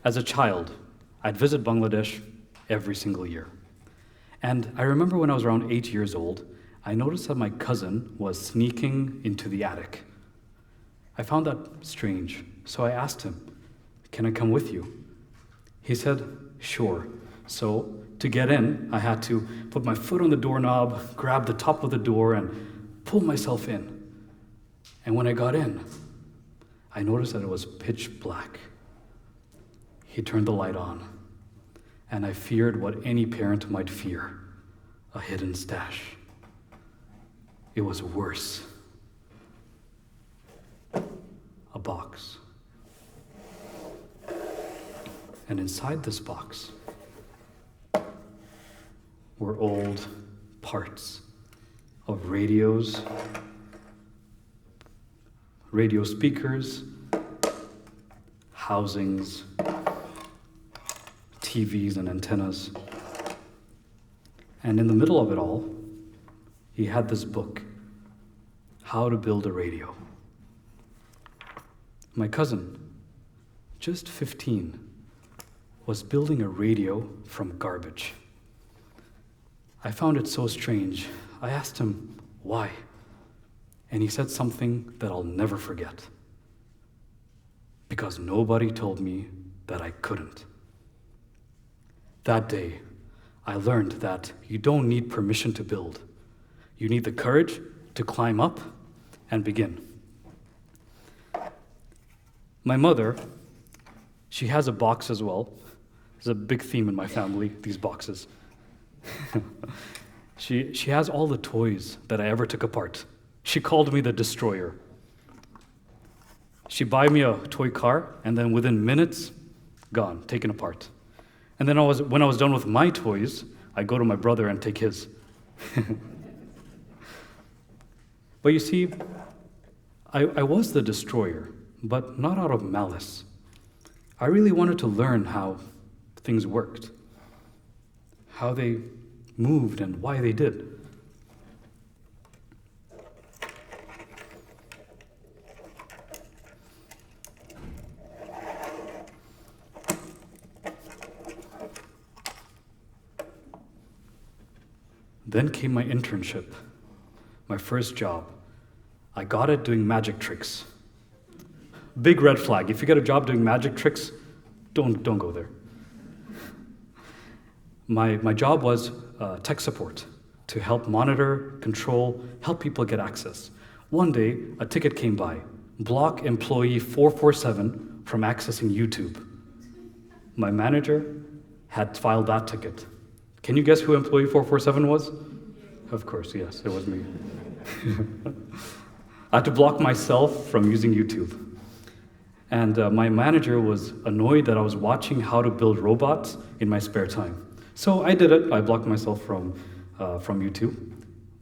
As a child, I'd visit Bangladesh every single year. And I remember when I was around 8 years old, I noticed that my cousin was sneaking into the attic. I found that strange, so I asked him, "Can I come with you?" He said, "Sure." So to get in, I had to put my foot on the doorknob, grab the top of the door, and pull myself in. And when I got in, I noticed that it was pitch black. He turned the light on, and I feared what any parent might fear, a hidden stash. It was worse. A box. And inside this box were old parts of radios, radio speakers, housings, TVs and antennas. And in the middle of it all, he had this book, How to Build a Radio. My cousin, just 15, was building a radio from garbage. I found it so strange. I asked him why, and he said something that I'll never forget. Because nobody told me that I couldn't. That day, I learned that you don't need permission to build. You need the courage to climb up and begin. My mother, she has a box as well. It's a big theme in my family, these boxes. She has all the toys that I ever took apart. She called me the destroyer. She'd buy me a toy car, and then within minutes, gone, taken apart. And then when I was done with my toys, I'd go to my brother and take his. But you see, I was the destroyer, but not out of malice. I really wanted to learn how things worked, how they moved and why they did. Then came my internship, my first job. I got it doing magic tricks. Big red flag. If you get a job doing magic tricks, don't go there. My job was tech support, to help monitor, control, help people get access. One day, a ticket came by, block employee 447 from accessing YouTube. My manager had filed that ticket. Can you guess who employee 447 was? Of course, yes, it was me. I had to block myself from using YouTube. And my manager was annoyed that I was watching how to build robots in my spare time. So I did it. I blocked myself from YouTube.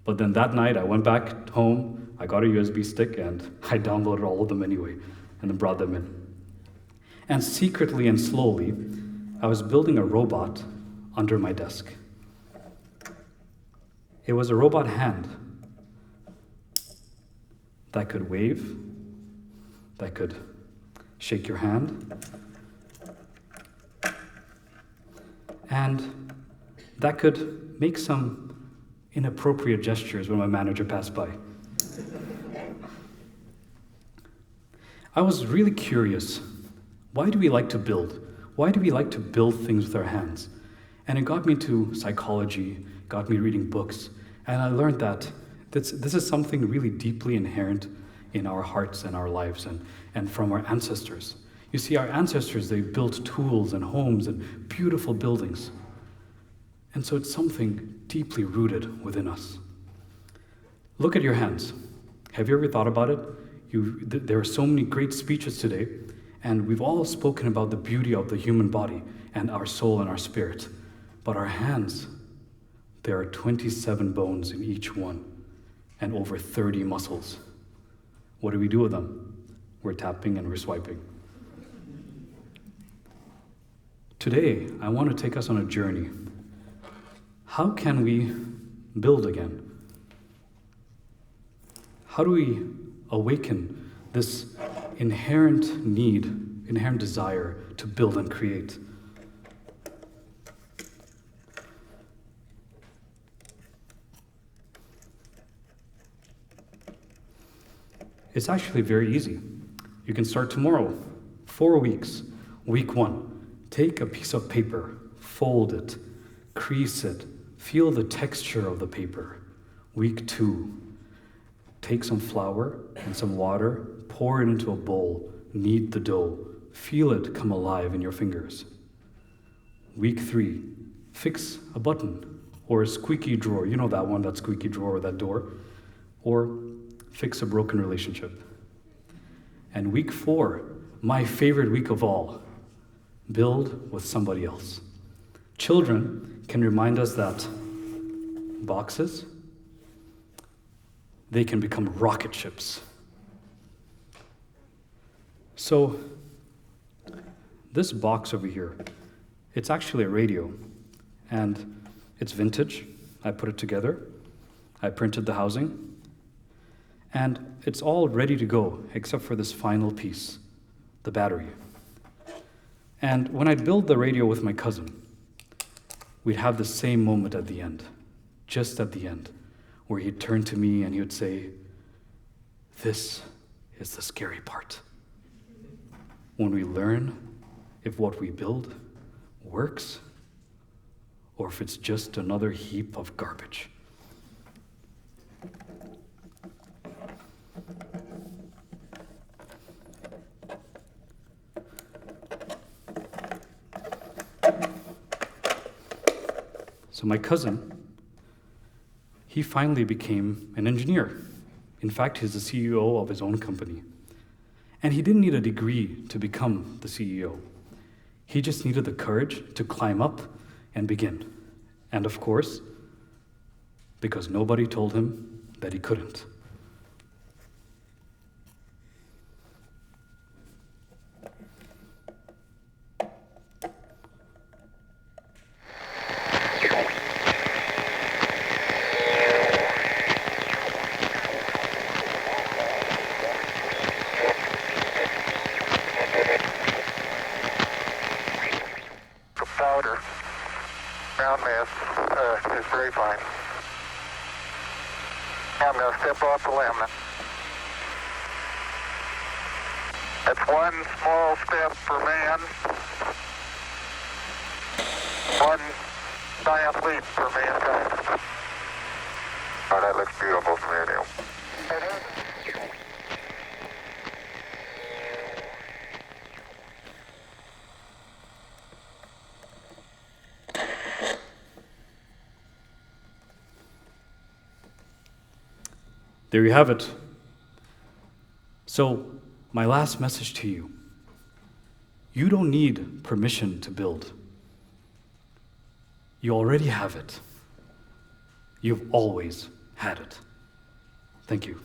But then that night, I went back home, I got a USB stick, and I downloaded all of them anyway, and then brought them in. And secretly and slowly, I was building a robot under my desk. It was a robot hand that could wave, that could shake your hand, and that could make some inappropriate gestures when my manager passed by. I was really curious. Why do we like to build? Why do we like to build things with our hands? And it got me into psychology, got me reading books, and I learned that this is something really deeply inherent in our hearts and our lives and from our ancestors. You see, our ancestors, they built tools and homes and beautiful buildings. And so it's something deeply rooted within us. Look at your hands. Have you ever thought about it? There are so many great speeches today, and we've all spoken about the beauty of the human body and our soul and our spirit. But our hands, there are 27 bones in each one and over 30 muscles. What do we do with them? We're tapping and we're swiping. Today, I want to take us on a journey. How can we build again? How do we awaken this inherent need inherent desire to build and create. It's actually very easy. You can start tomorrow, 4 weeks. Week 1, take a piece of paper, fold it, crease it, feel the texture of the paper. Week 2, take some flour and some water, pour it into a bowl, knead the dough, feel it come alive in your fingers. Week 3, fix a button or a squeaky drawer. You know that one, that squeaky drawer or that door. Or fix a broken relationship. And week 4, my favorite week of all, build with somebody else. Children can remind us that boxes, they can become rocket ships. So this box over here, it's actually a radio, and it's vintage. I put it together. I printed the housing, and it's all ready to go except for this final piece, the battery. And when I'd build the radio with my cousin, we'd have the same moment at the end, just at the end, where he'd turn to me and he would say, "This is the scary part. When we learn if what we build works or if it's just another heap of garbage." So my cousin, he finally became an engineer. In fact, he's the CEO of his own company. And he didn't need a degree to become the CEO. He just needed the courage to climb up and begin. And of course, because nobody told him that he couldn't. Powder ground mass is very fine. I'm going to step off the laminate. That's one small step for man, one giant leap for mankind. Oh, that looks beautiful from here, Neil. There you have it. So, my last message to you. You don't need permission to build. You already have it. You've always had it. Thank you.